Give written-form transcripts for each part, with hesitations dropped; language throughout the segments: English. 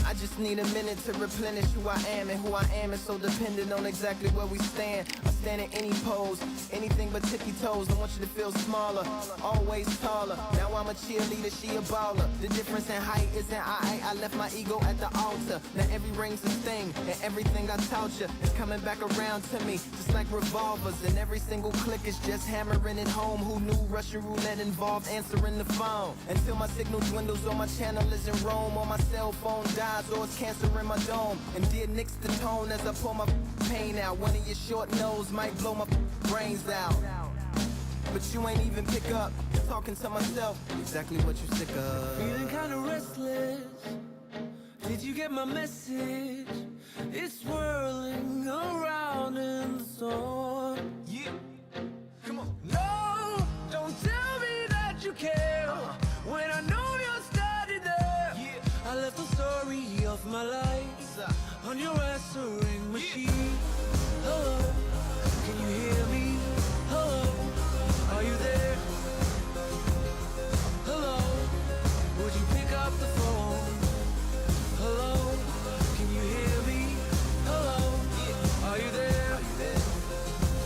I just need a minute to replenish who I am, and who I am is so dependent on exactly where we stand. I stand in any pose, anything but tippy toes. I want you to feel smaller, always taller. Now I'm a cheerleader, she a baller. The difference in height isn't I left my ego at the altar. Now every ring's a thing, and everything I taught you is coming back around to me, just like revolvers. And every single click is just hammering it home. Who knew Russian roulette involved answering the phone? Until my signal dwindles or my channel is in Rome, or my cell phone dies, or it's cancer in my dome. And dear nicks the tone as I pour my pain out. One of your short nose might blow my brains out, but you ain't even pick up. Talking to myself, exactly what you sick of. Feeling kinda restless. Did you get my message? It's swirling around in the storm. Yeah, come on. No, don't tell me that you care when I know you're standing there. Yeah. I left the story of my life on your answering machine. Hello, can you hear me? Hello, are you there? Hello, would you pick up the phone? Hello, can you hear me? Hello, are you there? Are you there?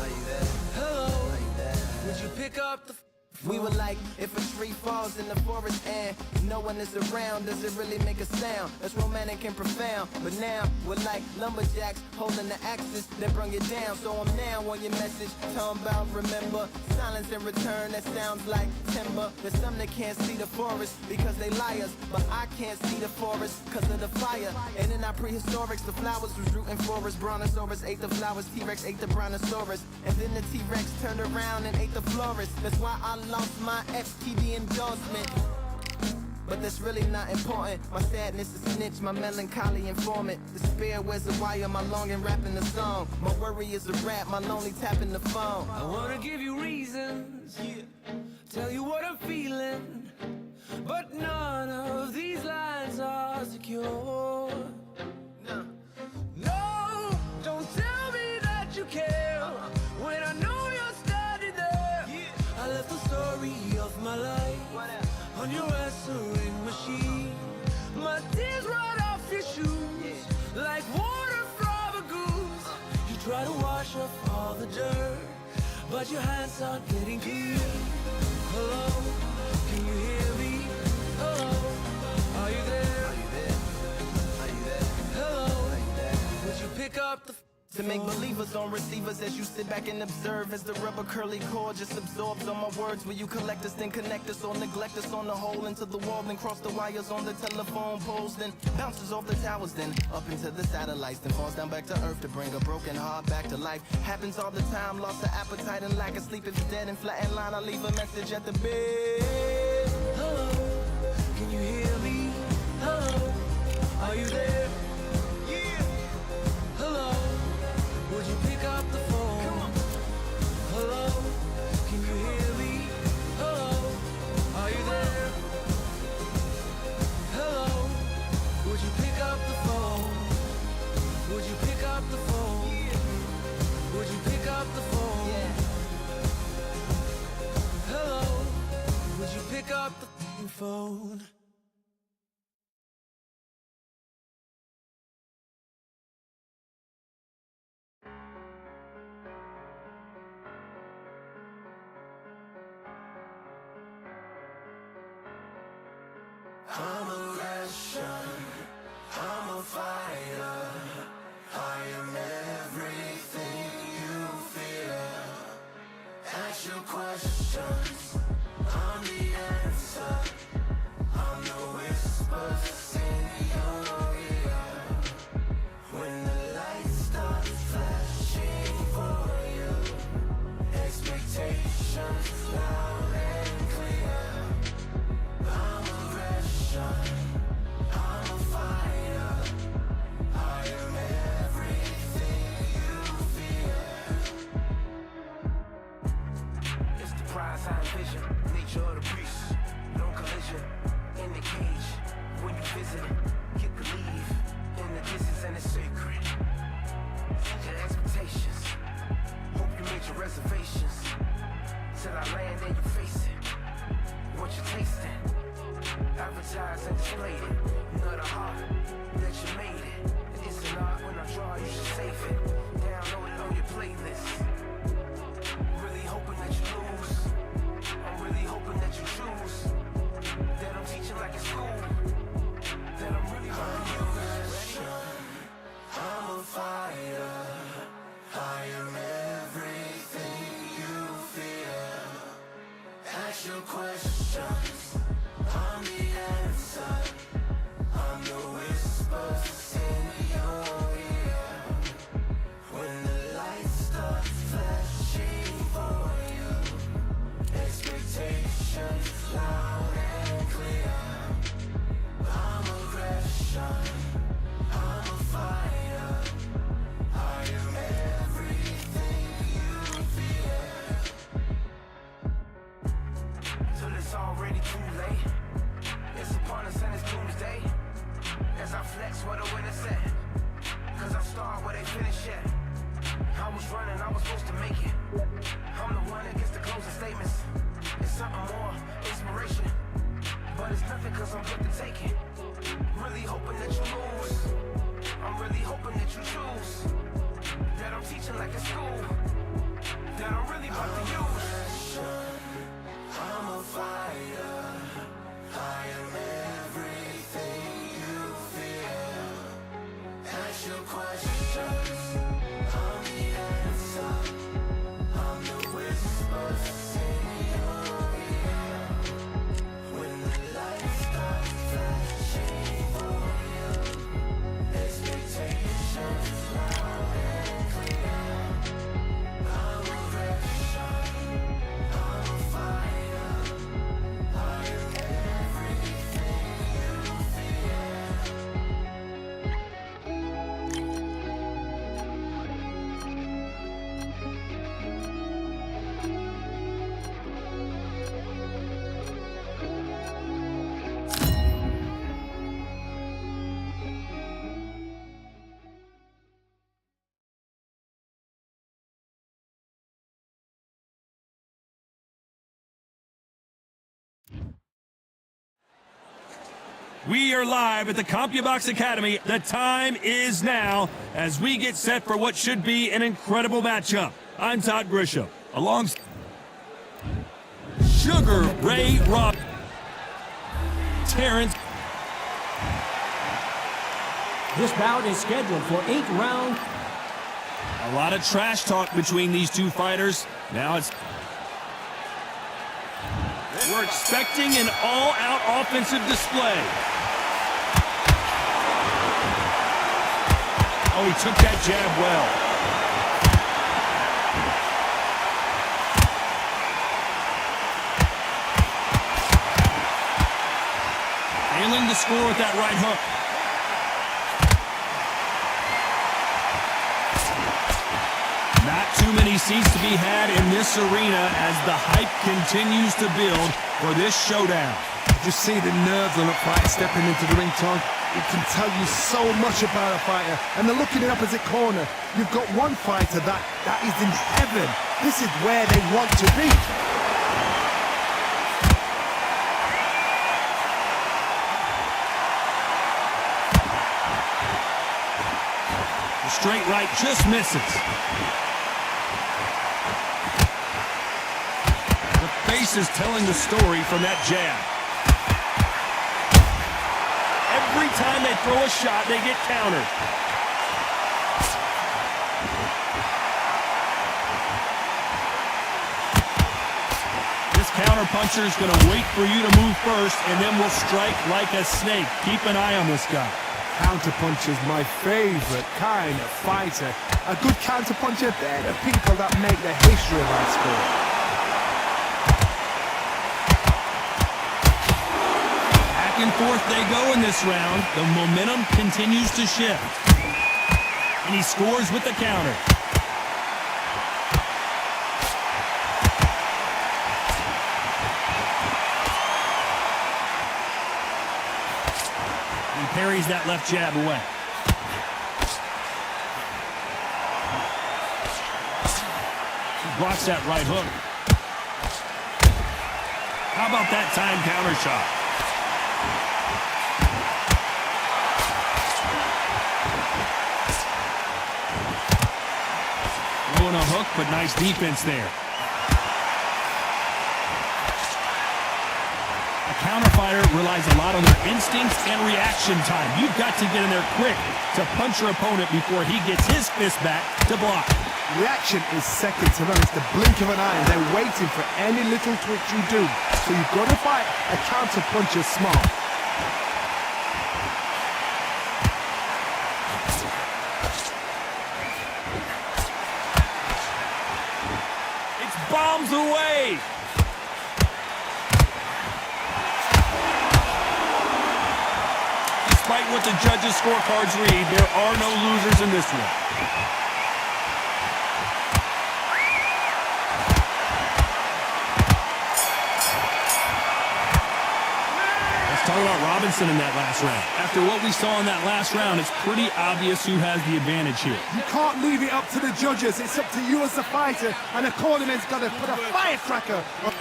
Are you there? Hello, Are you there? would you pick up the phone? We were like, if a tree falls in the forest and no one is around, does it really make a sound? That's romantic and profound. But now, we're like lumberjacks holding the axes that bring it down. So I'm now on your message, talking about remember. Silence in return, that sounds like timber. There's some that can't see the forest because they liars, but I can't see the forest cause of the fire. And in our prehistorics, the flowers was rooting for us. Brontosaurus ate the flowers, T-Rex ate the Brontosaurus. And then the T-Rex turned around and ate the florist. That's why I lost my FTD endorsement, but that's really not important. My sadness is snitch, my melancholy informant. Despair wears a wire, my longing rapping the song. My worry is a rap, my lonely tapping the phone. I wanna give you reasons, tell you what I'm feeling, but none of these lines are secure. No, don't tell me that you care when I know you're standing there. I left the story of my life on your answering machine. My tears run off your shoes like water from a goose. You try to wash off all the dirt, but your hands aren't getting clean. Hello, can you hear me? Hello, are you there? Are you there? Are you there? Hello, Are you there? would you pick up the To make believers on receivers as you sit back and observe as the rubber curly cord just absorbs all my words. Will you collect us, then connect us, or neglect us on the hole into the wall, then cross the wires on the telephone poles, then bounces off the towers, then up into the satellites, then falls down back to earth to bring a broken heart back to life. Happens all the time, lost of appetite and lack of sleep. If it's dead and flat in line, I leave a message at the bed. Hello, can you hear me? Hello, are you there? Yeah. Hello, would you pick up the phone? Come on. Hello, can you hear me? Hello, are you there? Hello, would you pick up the phone? Would you pick up the phone? Would you pick up the phone? Yeah. Hello, would you pick up the phone? I'm a Russian, I'm a fighter. I am everything you fear. Ask your questions, I'm the answer. I'm the whispers in your ear. When the lights start flashing for you, expectations loud and clear. I'm a Russian, I'm a fighter. I am everything you fear. It's the prize I envision, nature of the beast. No collision, in the cage. When you visit it, you believe in the distance and it's sacred. Your expectations, hope you made your reservations. Till I land and you face it, what you tasting. Advertise and display it. Know the heart that you made it. It's an art when I draw, you should save it. Download it on your playlist. Really hoping that you lose. I'm really hoping that you choose. That I'm teaching like it's school. That I'm really gonna use. I'm a fighter. I am everything you fear. Ask your questions. I'm the answer. I'm the whispers in your ear. When the lights start flashing for you, expectations loud and clear. I'm aggression. I'm a fighter. I am everything you fear. Till it's already too late. It's upon us and it's doomsday. As I flex where the winners at. Cause I start where they finish at. I was running, I was supposed to make it. I'm the one that gets the closing statements. It's something more, inspiration. But it's nothing cause I'm good to take it. Really hoping that you lose. I'm really hoping that you choose. That I'm teaching like a school. That I'm really about to use. I'm a fighter. I am everything you fear. Ask your questions. I'm the answer. I'm the whispers in your ear. When the lights start flashing for you, expectations loud and clear. I'm aggression. I'm a fighter. I am everything you fear. We are live at the CompuBox Academy. The time is now as we get set for what should be an incredible matchup. I'm Todd Grisham, alongside Sugar Ray Rob, Terrence. This bout is scheduled for 8 rounds. A lot of trash talk between these two fighters. Now we're expecting an all-out offensive display. Oh, he took that jab well. Failing to score with that right hook. Not too many seats to be had in this arena as the hype continues to build for this showdown. Just see the nerves on a fighter stepping into the ring, Todd. It can tell you so much about a fighter. And then look in the opposite corner. You've got one fighter that is in heaven. This is where they want to be. The straight right just misses. The face is telling the story from that jab. Every time they throw a shot, they get countered. This counter-puncher is going to wait for you to move first, and then will strike like a snake. Keep an eye on this guy. Counterpuncher's my favorite kind of fighter. A good counterpuncher, they're the people that make the history of our sport. Back and forth they go in this round. The momentum continues to shift. And he scores with the counter. He parries that left jab away. He blocks that right hook. How about that time counter shot? Throwing a hook, but nice defense there. A counter fighter relies a lot on their instincts and reaction time. You've got to get in there quick to punch your opponent before he gets his fist back to block. Reaction is second to none. It's the blink of an eye, and they're waiting for any little twitch you do. So you've got to fight a counter puncher smart. It's bombs away. Despite what the judges' scorecards read, there are no losers in this one. Talk about Robinson in that last round. After what we saw in that last round, it's pretty obvious who has the advantage here. You can't leave it up to the judges. It's up to you as a fighter, and the cornerman's got to put a firecracker on.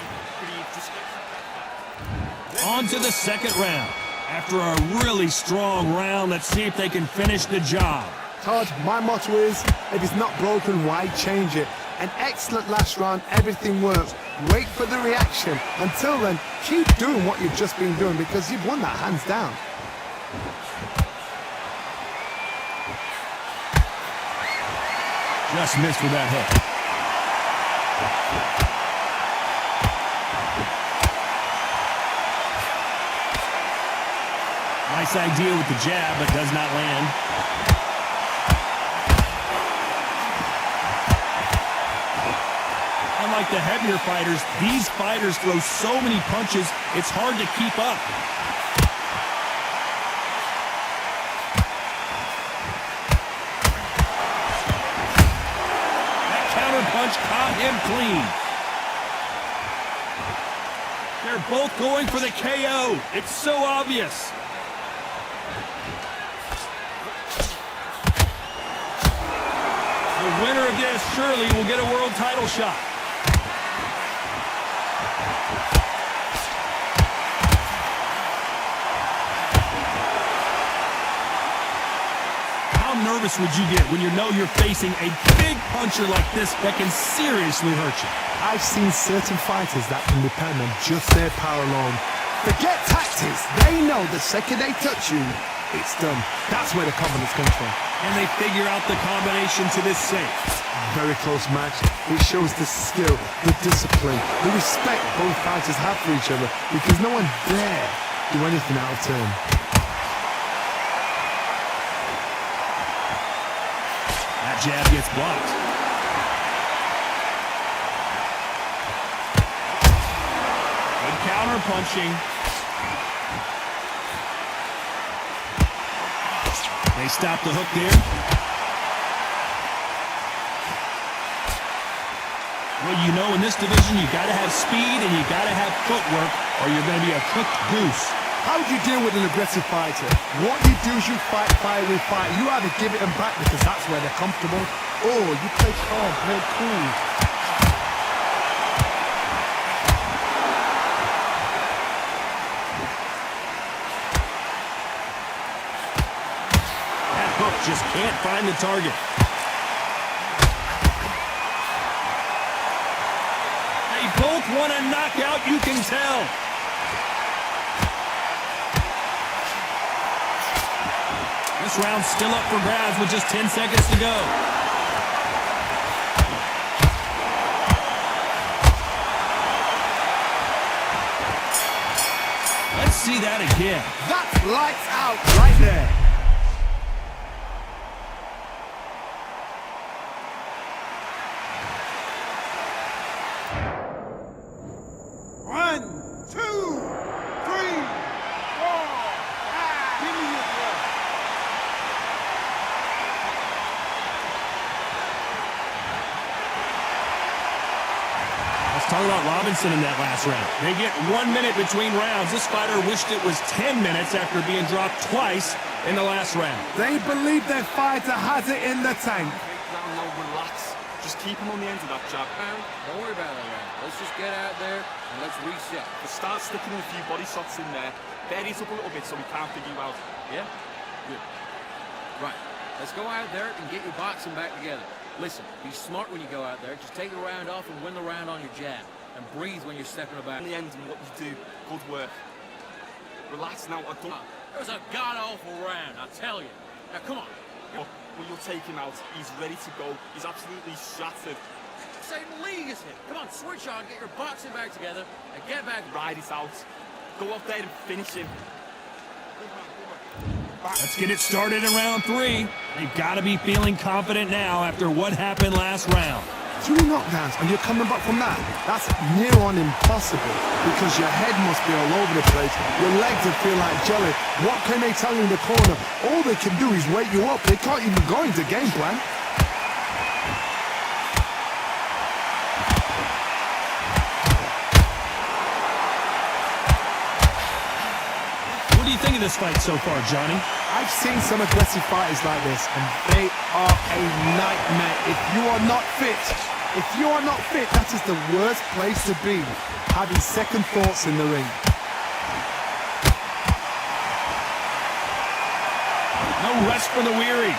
On to the second round. After a really strong round, let's see if they can finish the job. Todd, my motto is, if it's not broken, why change it? An excellent last round, everything works. Wait for the reaction. Until then, keep doing what you've just been doing because you've won that hands down. Just missed with that hook. Nice idea with the jab, but does not land. Unlike the heavier fighters, these fighters throw so many punches, it's hard to keep up. That counter punch caught him clean. They're both going for the KO. It's so obvious. The winner of this surely will get a world title shot. How nervous would you get when you know you're facing a big puncher like this that can seriously hurt you? I've seen certain fighters that can depend on just their power alone. Forget tactics. They know the second they touch you, it's done. That's where the confidence comes from. And they figure out the combination to this safe. Very close match. It shows the skill, the discipline, the respect both fighters have for each other because no one dare do anything out of turn. That jab gets blocked. Good counter punching. They stop the hook there. Well, you know, in this division, you got to have speed and you got to have footwork, or you're going to be a cooked goose. How do you deal with an aggressive fighter? What you do is you fight fire with fire. You either give it them back because that's where they're comfortable, or you play calm, play cool. That hook just can't find the target. They both want a knockout, you can tell. This round's still up for grabs with just 10 seconds to go. Let's see that again. That's lights out right there. One, two, three, four, five. Give me your blood. Let's talk about Robinson in that last round. They get 1 minute between rounds. This fighter wished it was 10 minutes after being dropped twice in the last round. They believe their fighter has it in the tank. Now relax. Just keep him on the end of that jab. Don't worry about it, man. Let's just get out there and let's reset. But start sticking a few body shots in there. Bury it up a little bit so we can't figure you out. Yeah? Good. Right. Let's go out there and get your boxing back together. Listen, be smart when you go out there. Just take the round off and win the round on your jab. And breathe when you're stepping about. In the end, and what you do, good work. Relax now. It was a god-awful round, I tell you. Now, come on. When you'll take him out, he's ready to go. He's absolutely shattered. Same league as him. Come on, switch on, get your boxing back together, and get back. Ride it out. Go out there and finish him. Let's get it started in round 3. They've got to be feeling confident now after what happened last round. 2 knockdowns and you're coming back from that? That's near on impossible because your head must be all over the place. Your legs would feel like jelly. What can they tell you in the corner? All they can do is wake you up. They can't even go into game plan. What do you think of this fight so far, Johnny? I've seen some aggressive fighters like this, and they are a nightmare. If you are not fit, that is the worst place to be, having second thoughts in the ring. No rest for the weary.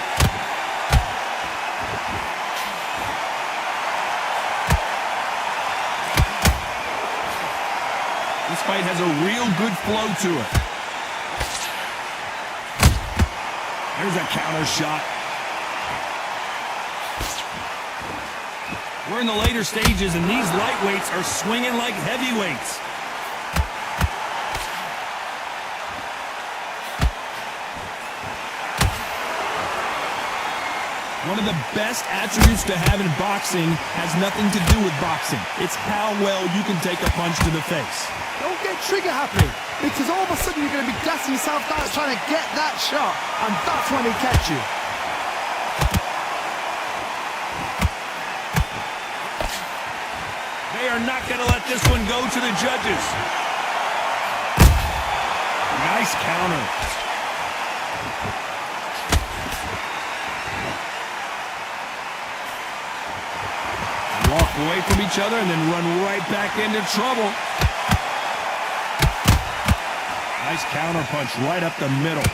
This fight has a real good flow to it. There's a counter shot. We're in the later stages, and these lightweights are swinging like heavyweights. One of the best attributes to have in boxing has nothing to do with boxing. It's how well you can take a punch to the face. Don't get trigger happy, because all of a sudden you're going to be gassing yourself down trying to get that shot, and that's when they catch you. They are not going to let this one go to the judges. Nice counter. Walk away from each other and then run right back into trouble. Nice counter punch right up the middle.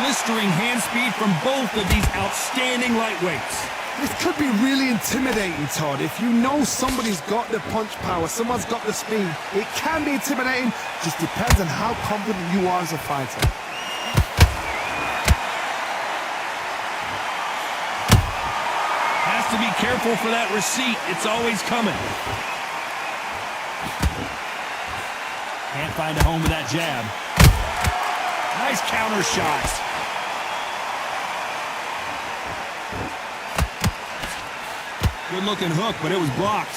Blistering hand speed from both of these outstanding lightweights. This could be really intimidating, Todd. If you know somebody's got the punch power, someone's got the speed, it can be intimidating. Just depends on how confident you are as a fighter. Has to be careful for that receipt. It's always coming. Can't find a home with that jab. Nice counter shots. Good looking hook, but it was blocked.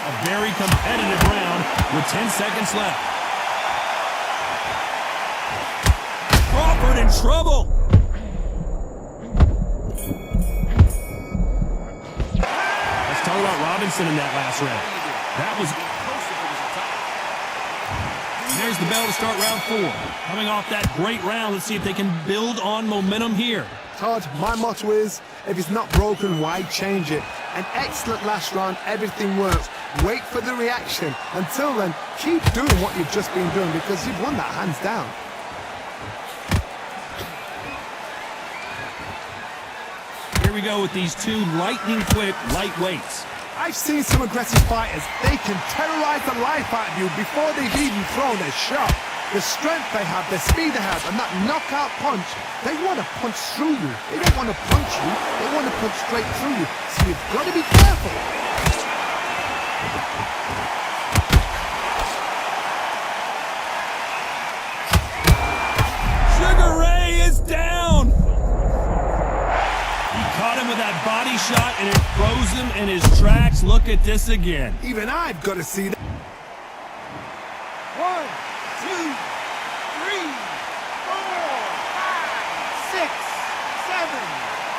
A very competitive round with 10 seconds left. Crawford in trouble. Let's talk about Robinson in that last round. That was... There's the bell to start round 4. Coming off that great round, let's see if they can build on momentum here. Todd, my motto is, if it's not broken, why change it? An excellent last round, everything works. Wait for the reaction. Until then, keep doing what you've just been doing because you've won that hands down. Here we go with these 2 lightning-quick lightweights. I've seen some aggressive fighters. They can terrorize the life out of you before they've even thrown their shot. The strength they have, the speed they have, and that knockout punch, they want to punch through you. They don't want to punch you, they want to punch straight through you. So you've got to be careful. Sugar Ray is down! Caught him with that body shot, and it froze him in his tracks. Look at this again. Even I've got to see that. 1, 2, 3, 4, 5, 6, 7.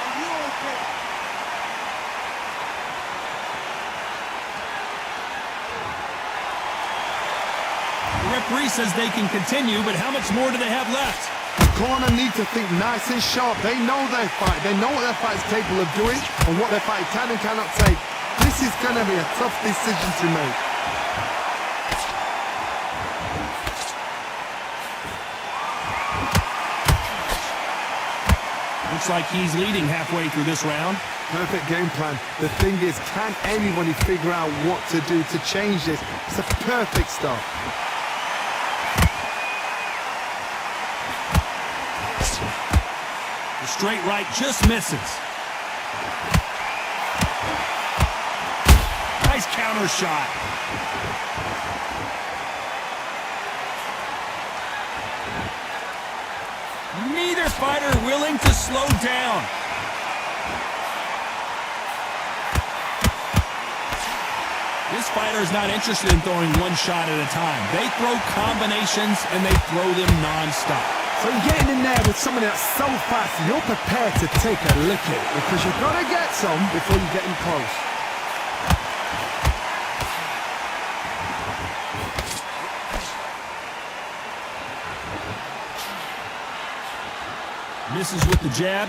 Are you okay? The referee says they can continue, but how much more do they have left? The corner need to think nice and sharp. They know their fight. They know what their fight is capable of doing and what their fight can and cannot take. This is going to be a tough decision to make. Looks like he's leading halfway through this round. Perfect game plan. The thing is, can anybody figure out what to do to change this? It's a perfect start. The straight right just misses. Nice counter shot. Neither fighter willing to slow down. This fighter is not interested in throwing one shot at a time. They throw combinations and they throw them non-stop. So you're getting in there with someone that's so fast, you're prepared to take a licking because you've got to get some before you get in close. Misses with the jab.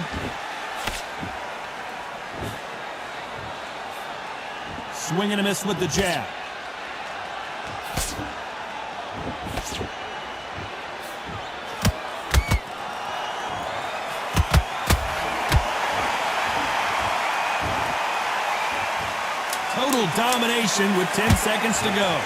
Swing and a miss with the jab. Total domination with 10 seconds to go.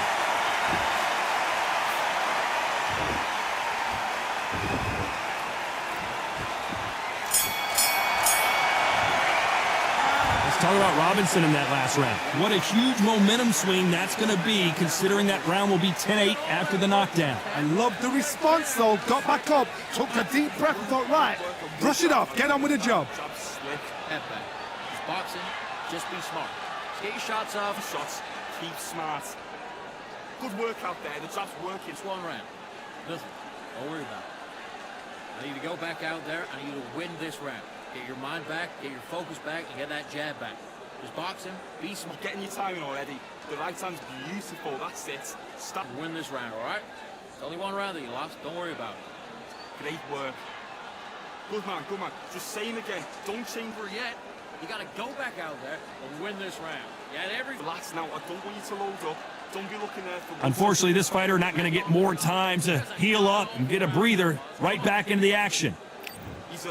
Talk about Robinson in that last round. What a huge momentum swing that's going to be, considering that round will be 10-8 after the knockdown. I love the response, though. Got back up, took a deep breath, thought, right, brush it off, get on with the job. Jab slick. Head back. It's boxing. Just be smart. Just get your shots off. Shots. Keep smart. Good work out there. The jab's working. It's one round. Listen, don't worry about it. I need you to go back out there. I need you to win this round. Get your mind back, get your focus back, and get that jab back. Just boxing, be smart. You're getting your timing already. The right hand's beautiful. That's it. Stop. Win this round, all right? It's only one round that you lost. Don't worry about it. Great work. Good man, good man. Just same again. Don't change For yet, you got to go back out there and win this round. You had every... Relax now. I don't want you to load up. Don't be looking there for... Unfortunately, this fighter not going to get more time to heal up and get a breather. Right back into the action. He's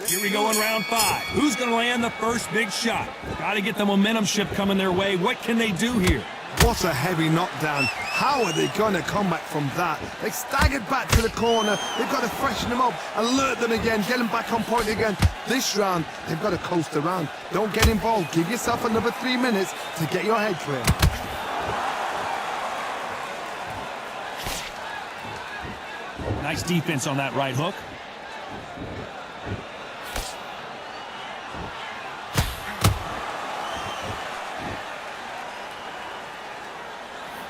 Here we go in round 5. Who's going to land the first big shot? Got to get the momentum shift coming their way. What can they do here? What a heavy knockdown. How are they going to come back from that? They staggered back to the corner. They've got to freshen them up, alert them again, get them back on point again. This round, they've got to coast around. Don't get involved. Give yourself another 3 minutes to get your head clear. Nice defense on that right hook.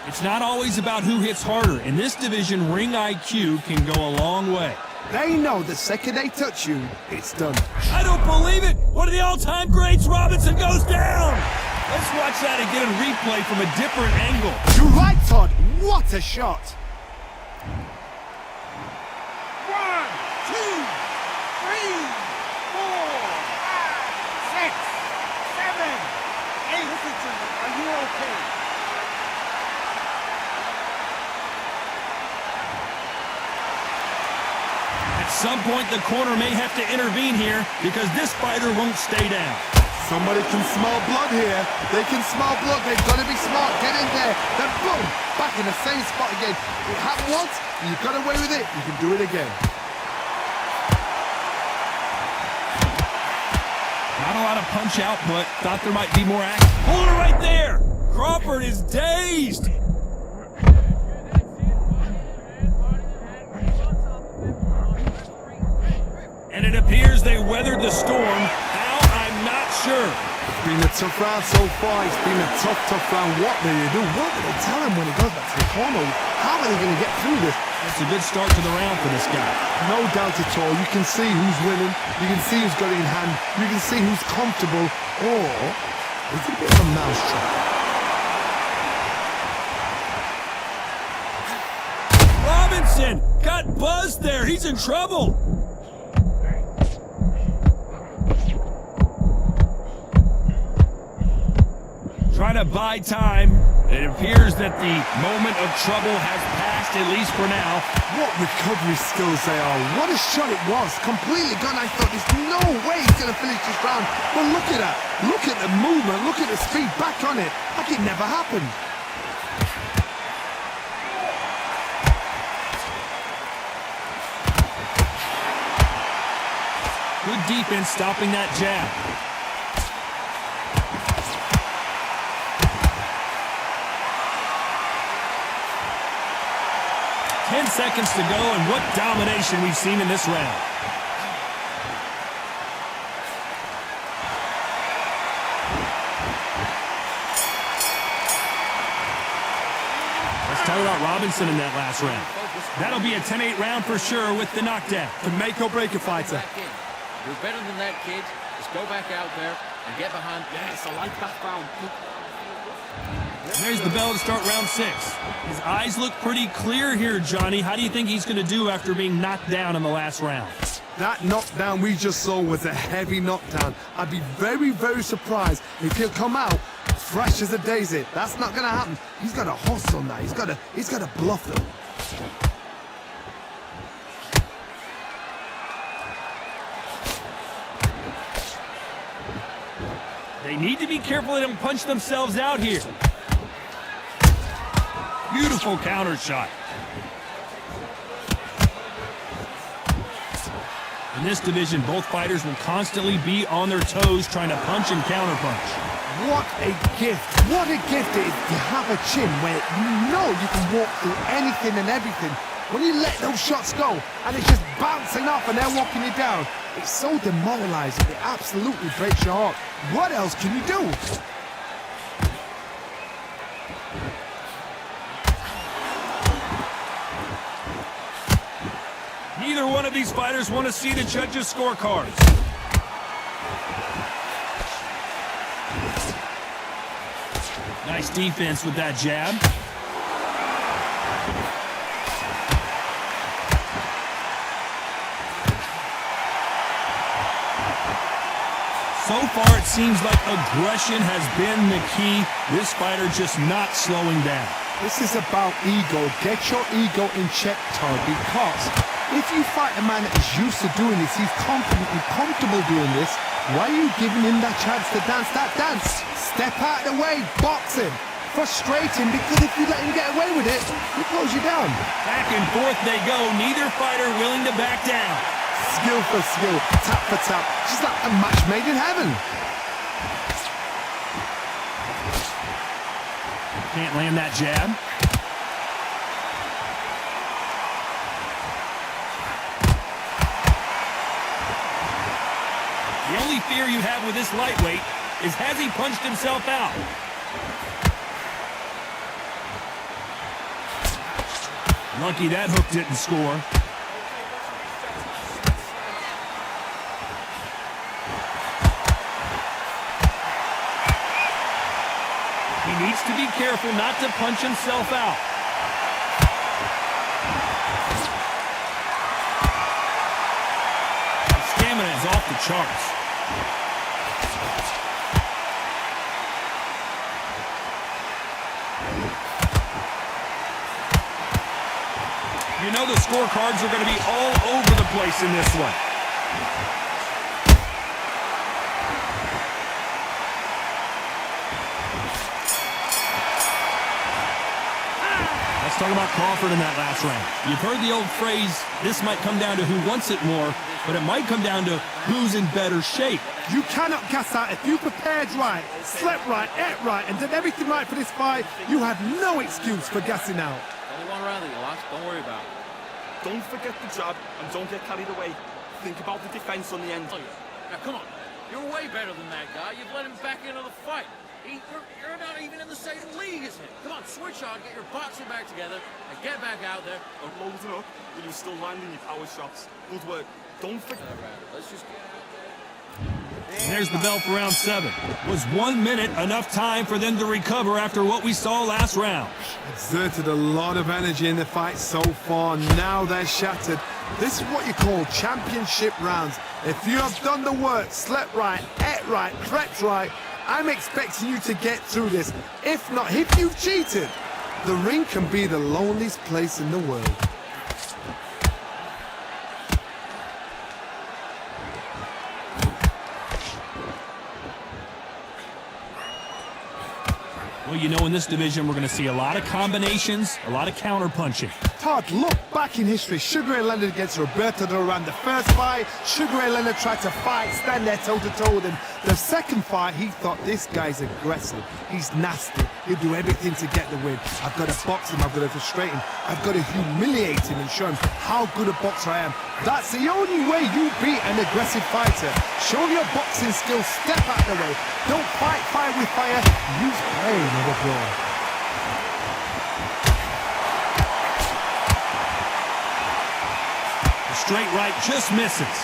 It's not always about who hits harder. In this division, ring IQ can go a long way. They know the second they touch you, it's done. I don't believe it! One of the all-time greats, Robinson, goes down! Let's watch that again in replay from a different angle. You're right, Todd. What a shot. 1, 2, 3, 4, 5, 6, 7, 8. Listen to me. Are you okay? At some point, the corner may have to intervene here because this fighter won't stay down. Somebody can smell blood here. They can smell blood. They've got to be smart. Get in there. Then boom, back in the same spot again. It happened once. You got away with it. You can do it again. Not a lot of punch out, but thought there might be more action. Hold it right there. Crawford is dazed. And it appears they weathered the storm. How? I'm not sure. It's been a tough round so far. It's been a tough round. What do they do? What do they tell him when he goes back to the corner? How are they going to get through this? It's a good start to the round for this guy. No doubt at all. You can see who's winning. You can see who's got it in hand. You can see who's comfortable. Or is it a bit of a mousetrap? Robinson got buzzed there. He's in trouble. trying to buy time. It appears that the moment of trouble has passed, at least for now. What recovery skills they are. What a shot it was. Completely gone. I thought there's no way he's going to finish this round. But look at that. Look at the movement. Look at the speed back on it. Like it never happened. Good defense stopping that jab. 10 seconds to go, and what domination we've seen in this round. Let's talk about Robinson in that last round. That'll be a 10-8 round for sure with the knockdown. To make or break a fighter. You're better than that, kids. Just go back out there and get behind. Yes, I like that round. There's the bell to start round 6. His eyes look pretty clear here, Johnny. How do you think he's going to do after being knocked down in the last round? That knockdown we just saw was a heavy knockdown. I'd be very, very surprised if he'll come out fresh as a daisy. That's not going to happen. He's got to hustle on that. He's got to bluff them. They need to be careful they don't punch themselves out here. Beautiful counter shot. In this division, both fighters will constantly be on their toes trying to punch and counterpunch. What a gift. What a gift it is to have a chin where you know you can walk through anything and everything. When you let those shots go and it's just bouncing off and they're walking you down, it's so demoralizing. It absolutely breaks your heart. What else can you do? Neither one of these fighters want to see the judges' scorecards. Nice defense with that jab. So far, it seems like aggression has been the key. This fighter just not slowing down. This is about ego. Get your ego in check, Todd, because if you fight a man that is used to doing this, he's confident and comfortable doing this, why are you giving him that chance to dance that dance? Step out of the way, box him. Frustrating, because if you let him get away with it, he blows you down. Back and forth they go, neither fighter willing to back down. Skill for skill, tap for tap, just like a match made in heaven. Can't land that jab. The only fear you have with this lightweight is, has he punched himself out? Lucky that hook didn't score. He needs to be careful not to punch himself out. His stamina is off the charts. You know the scorecards are going to be all over the place in this one. Let's talk about Crawford in that last round. You've heard the old phrase, this might come down to who wants it more, but it might come down to who's in better shape. You cannot gas out. If you prepared right, slept right, ate right, and did everything right for this fight, you had no excuse for gassing out. Only one round that you lost. Don't worry about it. Don't forget the jab and don't get carried away. Think about the defense on the end. Now, come on. You're way better than that guy. You've let him back into the fight. You're not even in the same league as him. Come on, switch on, get your boxing back together, and get back out there. I'm loading up, but you're still landing your power shots. Good work. Don't forget. Let's just get... There's the bell for round 7. Was 1 minute enough time for them to recover after what we saw last round? Exerted a lot of energy in the fight so far. Now they're shattered. This is what you call championship rounds. If you have done the work, slept right, ate right, prepped right, I'm expecting you to get through this. If not, if you've cheated, the ring can be the loneliest place in the world. Well, you know, in this division, we're going to see a lot of combinations, a lot of counter-punching. Todd, look back in history. Sugar Ray Leonard against Roberto Duran. The first fight, Sugar Ray Leonard tried to fight, stand there toe-to-toe with him. The second fight, he thought, this guy's aggressive. He's nasty. He'll do everything to get the win. I've got to box him. I've got to frustrate him. I've got to humiliate him and show him how good a boxer I am. That's the only way you beat an aggressive fighter. Show your boxing skills. Step out the way. Don't fight fire with fire. Use pain over brawn. The straight right just misses.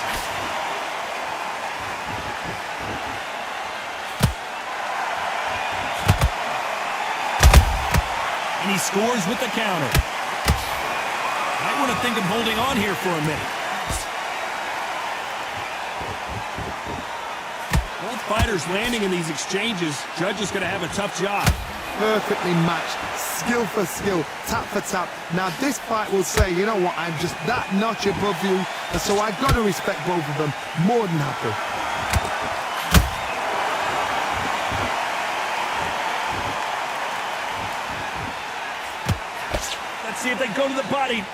And he scores with the counter. Might want to think of holding on here for a minute. Both fighters landing in these exchanges. Judge is going to have a tough job. Perfectly matched, skill for skill, tap for tap. Now this fight will say, you know what, I'm just that notch above you, and so I've got to respect both of them. More than happy. Let's see if they go to the body.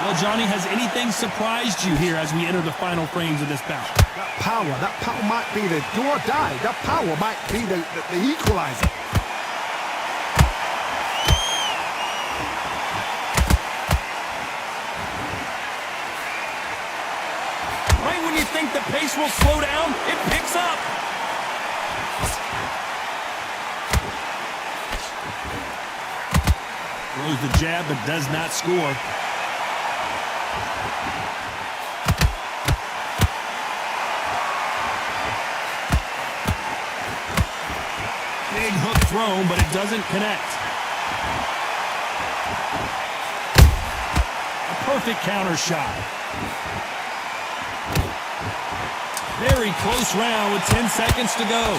Well, Johnny, has anything surprised you here as we enter the final frames of this bout? That power might be the do or die. That power might be the equalizer. Right when you think the pace will slow down, it picks up. Throws the jab, but does not score. Big hook thrown, but it doesn't connect. A perfect counter shot. Very close round with 10 seconds to go.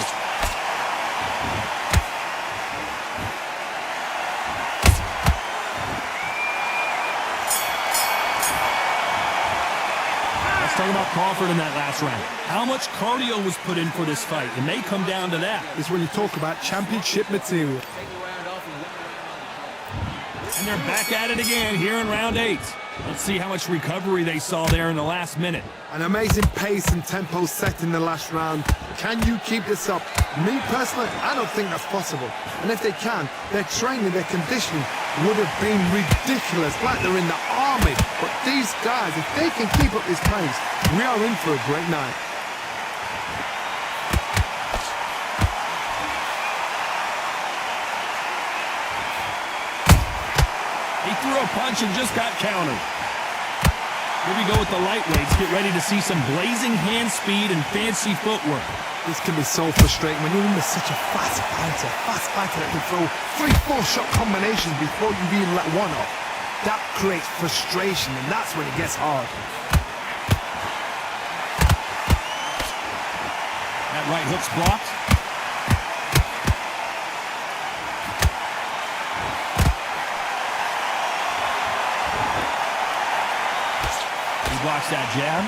Talking about Crawford in that last round. How much cardio was put in for this fight? It may come down to that. It's when you talk about championship material. And they're back at it again here in round 8. Let's see how much recovery they saw there in the last minute. An amazing pace and tempo set in the last round. Can you keep this up? Me personally, I don't think that's possible. And if they can, their training, their conditioning would have been ridiculous, like they're in the army. But these guys, if they can keep up this pace, we are in for a great night. He threw a punch and just got countered. Here we go with the lightweights. Get ready to see some blazing hand speed and fancy footwork. This can be so frustrating when you're in such a fast fighter that can throw 3-4 shot combinations before you even let one off. That creates frustration, and that's when it gets hard. That right hook's blocked. He blocks that jab.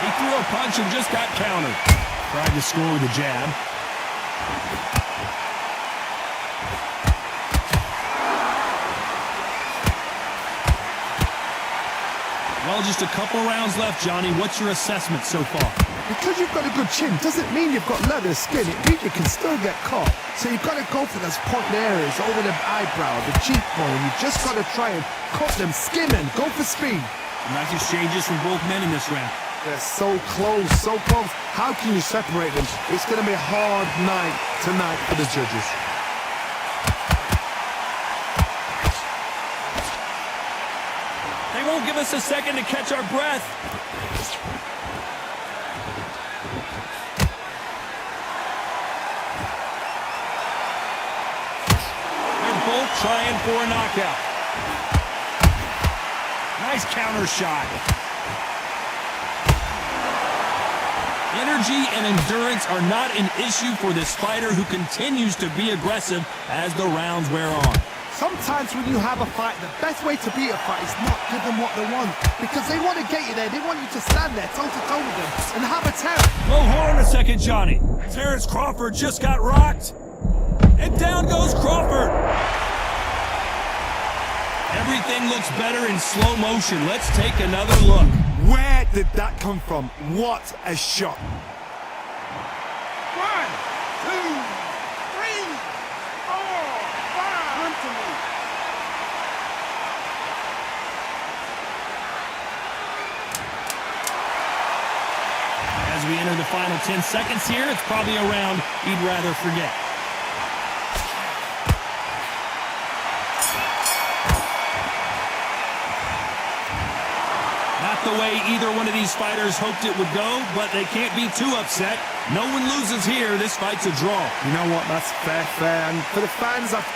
He threw a punch and just got countered. Tried to score with a jab. Well, just a couple rounds left, Johnny. What's your assessment so far? Because you've got a good chin doesn't mean you've got leather skin. It means you can still get caught. So you've got to go for those point areas over the eyebrow, the cheekbone. You've just got to try and cut them, skim them, go for speed. Nice exchanges from both men in this round. They're so close, so close. How can you separate them? It's going to be a hard night tonight for the judges. They won't give us a second to catch our breath. They're both trying for a knockout. Nice counter shot. Energy and endurance are not an issue for this fighter who continues to be aggressive as the rounds wear on. Sometimes when you have a fight, the best way to beat a fight is not give them what they want. Because they want to get you there. They want you to stand there toe-to-toe with them and have a terror. Well, hold on a second, Johnny. Terrence Crawford just got rocked. And down goes Crawford. Everything looks better in slow motion. Let's take another look. Where did that come from? What a shot. 1, 2, 3, 4, 5. Run to me. As we enter the final 10 seconds here, it's probably a round he'd rather forget. Not the way either one of these fighters hoped it would go, but they can't be too upset. No one loses here. This fight's a draw. You know what? That's fair. And for the fans, I've